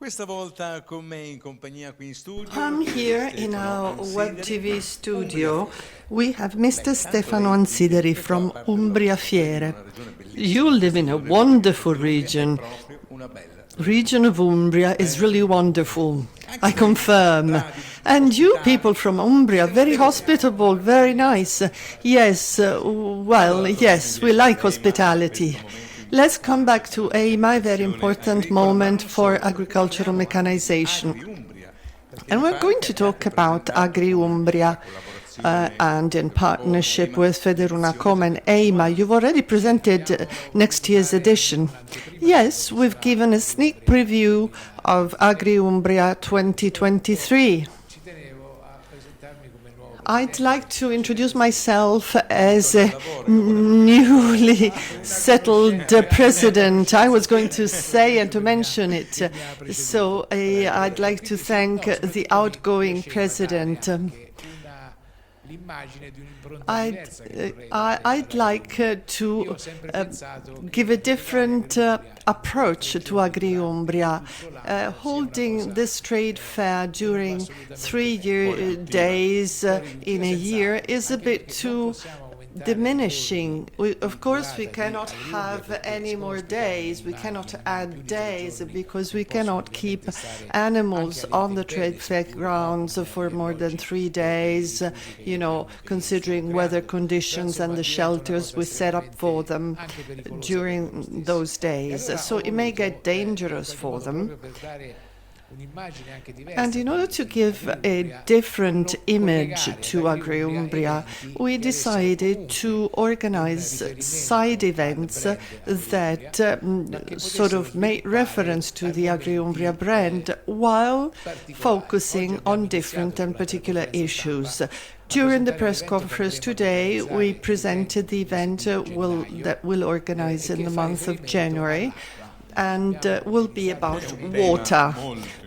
I'm here in our web TV studio. We have Mr. Stefano Ansideri from Umbria Fiere. You live in a wonderful region. Region of Umbria is really wonderful, I confirm. And you people from Umbria, very hospitable, very nice. Yes, yes, we like hospitality. Let's come back to a very important moment for agricultural mechanization. And we're going to talk about Agriumbria and in partnership with Federunacom and EIMA. You've already presented next year's edition. Yes, we've given a sneak preview of Agriumbria 2023. I'd like to introduce myself as a newly settled president. I was going to say and to mention it. So I'd like to thank the outgoing president. I'd like to give a different approach to Agriumbria. Holding this trade fair during 3 days in a year is a bit too diminishing. Of course, we cannot have any more days. We cannot add days because we cannot keep animals on the trade fair grounds for more than 3 days, considering weather conditions and the shelters we set up for them during those days. So it may get dangerous for them. And in order to give a different image to Agriumbria, we decided to organize side events that sort of made reference to the Agriumbria brand while focusing on different and particular issues. During the press conference today, we presented the event that we'll organize in the month of January, and will be about water,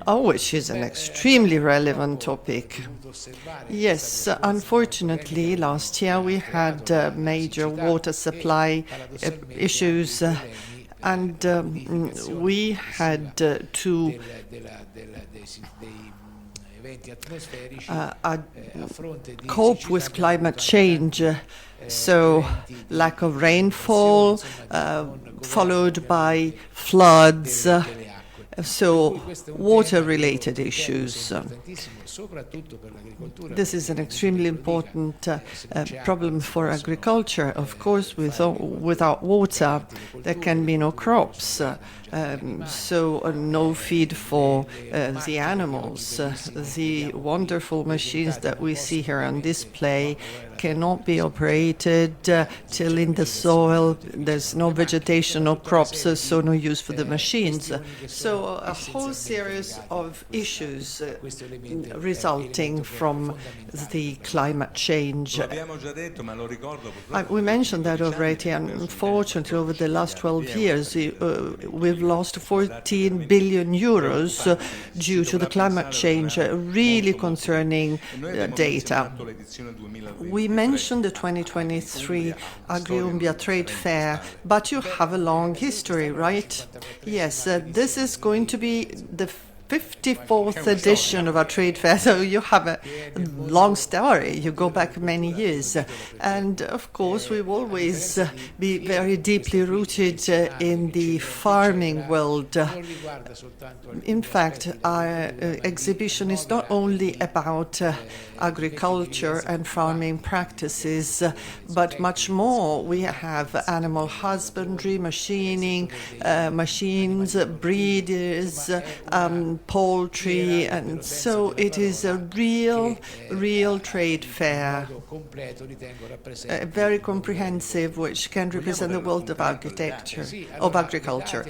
which is an extremely relevant topic. Yes, unfortunately, last year we had major water supply issues, and we had to cope with climate change. So lack of rainfall, followed by floods, so water-related issues. This is an extremely important problem for agriculture. Of course, without water, there can be no crops, so no feed for the animals. The wonderful machines that we see here on display cannot be operated till in the soil there's no vegetation, no crops, so no use for the machines. So a whole series of issues resulting from the climate change. We mentioned that already. Unfortunately, over the last 12 years, we've lost 14 billion euros due to the climate change, really concerning data. We mentioned the 2023 Agriumbria Trade Fair, but you have a long history, right? Yes, this is going to be the 54th edition of our trade fair, so you have a long story. You go back many years. And of course, we will always be very deeply rooted in the farming world. In fact, our exhibition is not only about agriculture and farming practices, but much more. We have animal husbandry, machining, machines, breeders, poultry, and so it is a real trade fair, very comprehensive, which can represent the world of agriculture.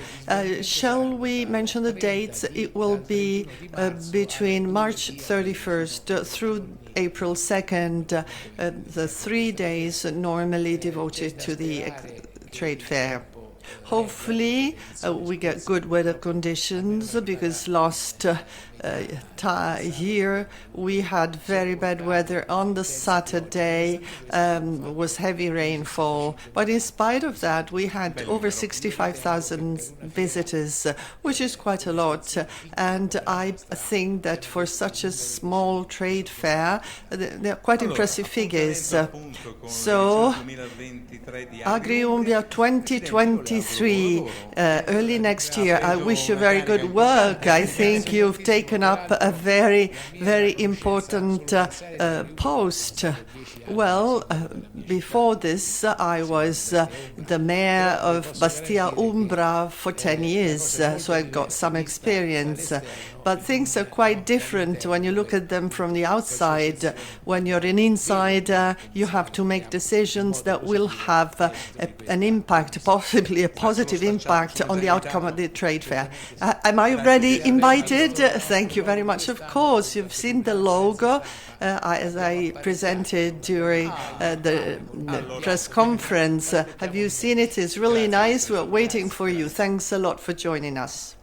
Shall we mention the dates? It will be between March 31st through April 2nd, the 3 days normally devoted to the trade fair. Hopefully, we get good weather conditions, because last year. We had very bad weather on the Saturday, was heavy rainfall. But in spite of that, we had over 65,000 visitors, which is quite a lot. And I think that for such a small trade fair, they're quite impressive figures. So, Agriumbria 2023, early next year. I wish you very good work. I think you've taken up a very, very important post. Well, before this, I was the mayor of Bastia Umbra for 10 years, so I've got some experience. But things are quite different when you look at them from the outside. When you're an insider, you have to make decisions that will have an impact, possibly a positive impact on the outcome of the trade fair. Am I already invited? Thank you very much. Of course, you've seen the logo as I presented during the press conference. Have you seen it? It's really nice. We're waiting for you. Thanks a lot for joining us.